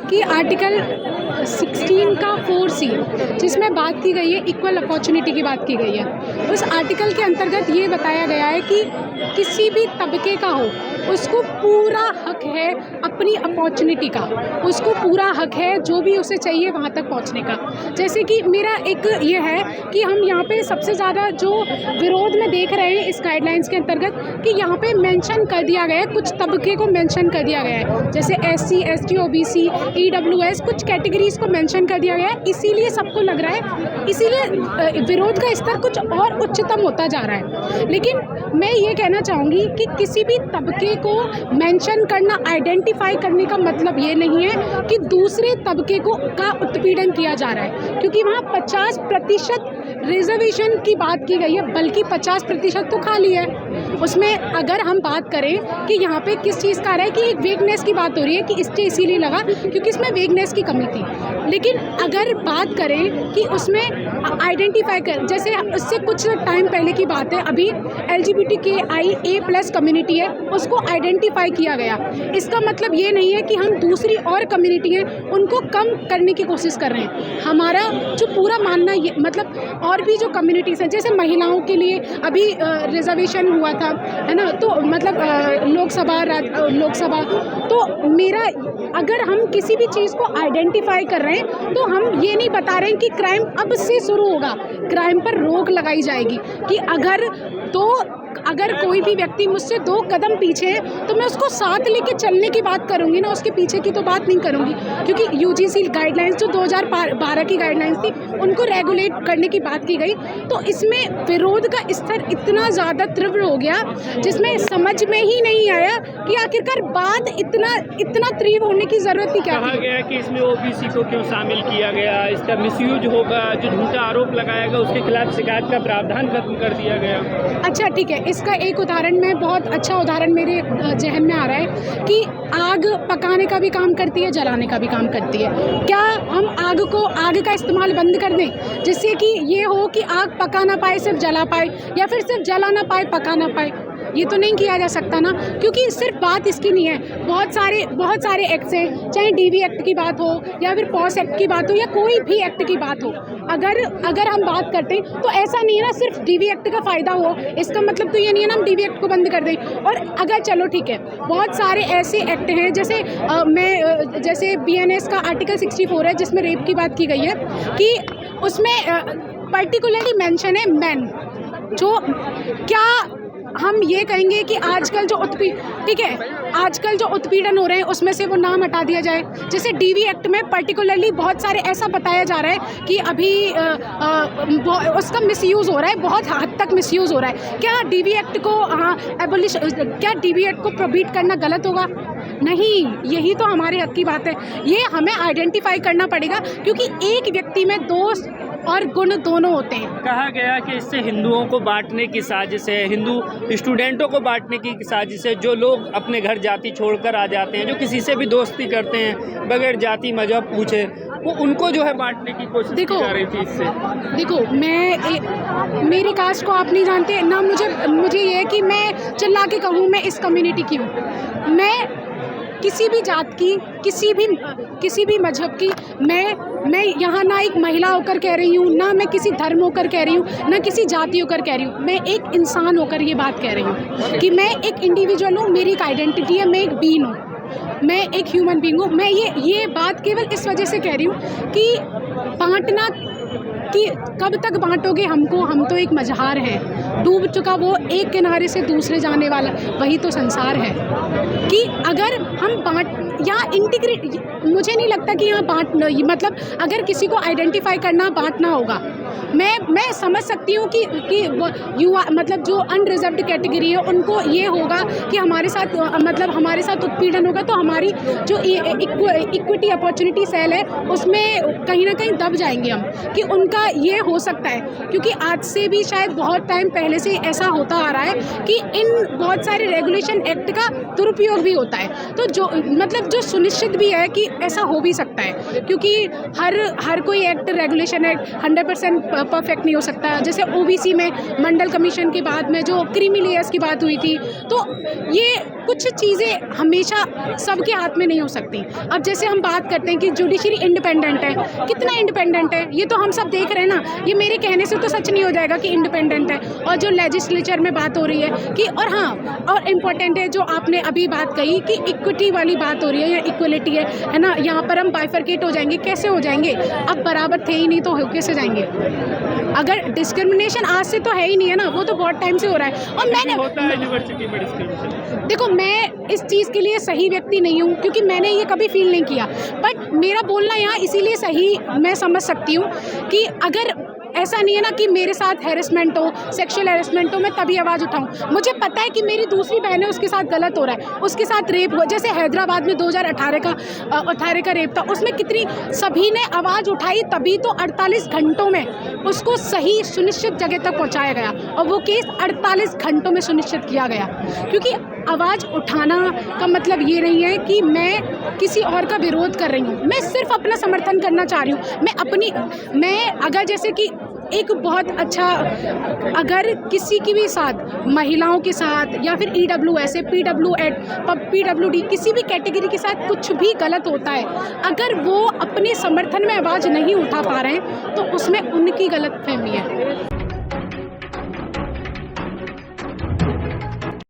कि आर्टिकल 16 का 4C जिसमें बात की गई है, इक्वल अपॉर्चुनिटी की बात की गई है। उस आर्टिकल के अंतर्गत ये बताया गया है कि किसी भी तबके का हो, उसको पूरा हक है अपनी अपॉर्चुनिटी का, उसको पूरा हक है जो भी उसे चाहिए वहाँ तक पहुँचने का। जैसे कि मेरा एक ये है कि हम यहाँ पे सबसे ज़्यादा जो विरोध में देख रहे हैं इस गाइडलाइंस के अंतर्गत कि यहाँ पे मेंशन कर दिया गया है, कुछ तबके को मेंशन कर दिया गया है, जैसे SC, ST, OBC, EWS, कुछ कैटेगरीज़ को मेंशन कर दिया गया है। इसीलिए सबको लग रहा है, इसीलिए विरोध का स्तर कुछ और उच्चतम होता जा रहा है। लेकिन मैं ये कहना चाहूँगी कि किसी भी तबके को मेंशन करना, आइडेंटिफाई करने का मतलब ये नहीं है कि दूसरे तबके का उत्पीड़न किया जा रहा है, क्योंकि वहाँ 50% रिजर्वेशन की बात की गई है, बल्कि 50% तो खाली है। उसमें अगर हम बात करें कि यहाँ पे किस चीज़ का आ रहा है कि एक वेगनेस की बात हो रही है कि इससे इसीलिए लगा क्योंकि इसमें वेगनेस की कमी थी। लेकिन अगर बात करें कि उसमें आइडेंटिफाई कर, जैसे उससे कुछ टाइम पहले की बात है, अभी LGBTQIA+ कम्युनिटी है, उसको आइडेंटिफाई किया गया। इसका मतलब ये नहीं है कि हम दूसरी और कम्युनिटी हैं उनको कम करने की कोशिश कर रहे हैं। हमारा जो पूरा मानना ये मतलब और भी जो कम्युनिटीज़ हैं, जैसे महिलाओं के लिए अभी रिजर्वेशन हुआ था, है ना, तो मतलब लोकसभा तो मेरा, अगर हम किसी भी चीज़ को आइडेंटिफाई कर रहे हैं तो हम ये नहीं बता रहे हैं कि क्राइम अब से शुरू होगा, क्राइम पर रोक लगाई जाएगी कि अगर कोई भी व्यक्ति मुझसे 2 कदम पीछे है तो मैं उसको साथ लेके चलने की बात करूंगी ना, उसके पीछे की तो बात नहीं करूंगी। क्योंकि UGC गाइडलाइंस जो 2012 की गाइडलाइंस थी उनको रेगुलेट करने की बात की गई, तो इसमें विरोध का स्तर इतना ज़्यादा तीव्र हो गया जिसमें समझ में ही नहीं आया कि आखिरकार बात इतना तीव्र होने की ज़रूरत थी। क्या कहा गया कि इसमें OBC को क्यों शामिल किया गया, इसका मिसयूज होगा, जो झूठा आरोप लगाएगा उसके खिलाफ शिकायत का प्रावधान खत्म कर दिया गया। अच्छा ठीक है, इसका एक उदाहरण, मैं बहुत अच्छा उदाहरण मेरे जहन में आ रहा है कि आग पकाने का भी काम करती है, जलाने का भी काम करती है। क्या हम आग का इस्तेमाल बंद कर दें जिससे कि ये हो कि आग पका ना पाए, सिर्फ जला पाए, या फिर सिर्फ जला ना पाए, पका ना पाए? ये तो नहीं किया जा सकता ना, क्योंकि सिर्फ बात इसकी नहीं है। बहुत सारे एक्ट्स हैं, चाहे DV एक्ट की बात हो या फिर POS एक्ट की बात हो या कोई भी एक्ट की बात हो, अगर हम बात करते हैं तो ऐसा नहीं है ना सिर्फ DV एक्ट का फ़ायदा हो, इसका मतलब तो ये नहीं है ना हम DV एक्ट को बंद कर दें। और अगर चलो ठीक है, बहुत सारे ऐसे एक्ट हैं, जैसे BNS का आर्टिकल 64 है जिसमें रेप की बात की गई है कि उसमें पर्टिकुलरली मेंशन है मैन। जो क्या हम ये कहेंगे कि आजकल जो उत्पीड़न हो रहे हैं उसमें से वो नाम हटा दिया जाए? जैसे DV एक्ट में पर्टिकुलरली बहुत सारे ऐसा बताया जा रहा है कि अभी उसका मिसयूज़ हो रहा है, बहुत हद तक मिसयूज़ हो रहा है। क्या DV एक्ट को क्या DV एक्ट को प्रोहिबिट करना गलत होगा? नहीं, यही तो हमारे हक की बात है। ये हमें आइडेंटिफाई करना पड़ेगा, क्योंकि एक व्यक्ति में दोष और गुण दोनों होते हैं। कहा गया कि इससे हिंदुओं को बांटने की साजिश है, हिंदू स्टूडेंटों को बांटने की साजिश है, जो लोग अपने घर जाति छोड़कर आ जाते हैं, जो किसी से भी दोस्ती करते हैं बगैर जाति मजहब पूछे, वो उनको जो है बांटने की कोशिश की जा रही थी इससे। देखो, मेरी कास्ट को आप नहीं जानते ना, मुझे ये है कि मैं चिल्ला के कहूँ मैं इस कम्युनिटी की हूँ। मैं किसी भी जात की, किसी भी मजहब की, मैं यहाँ ना एक महिला होकर कह रही हूँ, ना मैं किसी धर्म होकर कह रही हूँ, ना किसी जाति होकर कह रही हूँ। मैं एक इंसान होकर ये बात कह रही हूँ कि मैं एक इंडिविजुअल हूँ, मेरी एक आइडेंटिटी है, मैं एक बीइंग हूँ, मैं एक ह्यूमन बीइंग हूँ। मैं ये बात केवल इस वजह से कह रही हूँ कि बांटना, कि कब तक बांटोगे हमको, हम तो एक मझार है, डूब चुका वो एक किनारे से दूसरे जाने वाला, वही तो संसार है। कि अगर हम यहाँ इंटीग्रेट, मुझे नहीं लगता कि यहाँ मतलब अगर किसी को आइडेंटिफाई करना, बांटना होगा, मैं समझ सकती हूँ कि युवा मतलब जो अनरिजर्व्ड कैटेगरी है उनको ये होगा कि हमारे साथ उत्पीड़न होगा, तो हमारी जो इक्विटी अपॉर्चुनिटी सेल है उसमें कहीं ना कहीं दब जाएंगे हम, कि उनका ये हो सकता है। क्योंकि आज से भी शायद बहुत टाइम पहले से ऐसा होता आ रहा है कि इन बहुत सारे रेगुलेशन एक्ट का दुरुपयोग भी होता है, तो जो सुनिश्चित भी है कि ऐसा हो भी सकता है, क्योंकि हर कोई एक्ट, रेगुलेशन एक्ट 100% परफेक्ट नहीं हो सकता। जैसे OBC में मंडल कमीशन के बाद में जो क्रीमी लेयर्स की बात हुई थी, तो ये कुछ चीज़ें हमेशा सबके हाथ में नहीं हो सकती। अब जैसे हम बात करते हैं कि जुडिशरी इंडिपेंडेंट है, कितना इंडिपेंडेंट है ये तो हम सब देख रहे हैं ना, ये मेरे कहने से तो सच नहीं हो जाएगा कि इंडिपेंडेंट है। और जो लेजिस्लेचर में बात हो रही है कि, और हाँ, और इम्पोर्टेंट है जो आपने अभी बात कही कि इक्विटी वाली बात हो रही है या इक्वलिटी है ना, यहाँ पर हम बाइफरकेट हो जाएंगे, कैसे हो जाएंगे? अब बराबर थे ही नहीं तो हो कैसे जाएंगे? अगर डिस्क्रिमिनेशन आज से तो है ही नहीं है ना, वो तो बहुत टाइम से हो रहा है। और मैंने होता है यूनिवर्सिटी में डिस्क्रिमिनेशन। देखो, मैं इस चीज़ के लिए सही व्यक्ति नहीं हूँ क्योंकि मैंने ये कभी फील नहीं किया, बट मेरा बोलना यहाँ इसीलिए सही मैं समझ सकती हूँ कि अगर ऐसा नहीं है ना कि मेरे साथ हैरेसमेंट हो, सेक्सुअल हैरेसमेंट हो, मैं तभी आवाज़ उठाऊं। मुझे पता है कि मेरी दूसरी बहन है, उसके साथ गलत हो रहा है, उसके साथ रेप हुआ, जैसे हैदराबाद में 2018 का रेप था, उसमें कितनी सभी ने आवाज़ उठाई, तभी तो 48 घंटों में उसको सही सुनिश्चित जगह तक पहुंचाया गया और वो केस 48 घंटों में सुनिश्चित किया गया। क्योंकि आवाज़ उठाना का मतलब ये नहीं है कि मैं किसी और का विरोध कर रही हूँ, मैं सिर्फ अपना समर्थन करना चाह रही हूँ। मैं अगर जैसे कि एक बहुत अच्छा, अगर किसी की भी साथ, महिलाओं के साथ या फिर EWS PWD किसी भी कैटेगरी के साथ कुछ भी गलत होता है, अगर वो अपने समर्थन में आवाज़ नहीं उठा पा रहे हैं तो उसमें उनकी गलतफहमी है।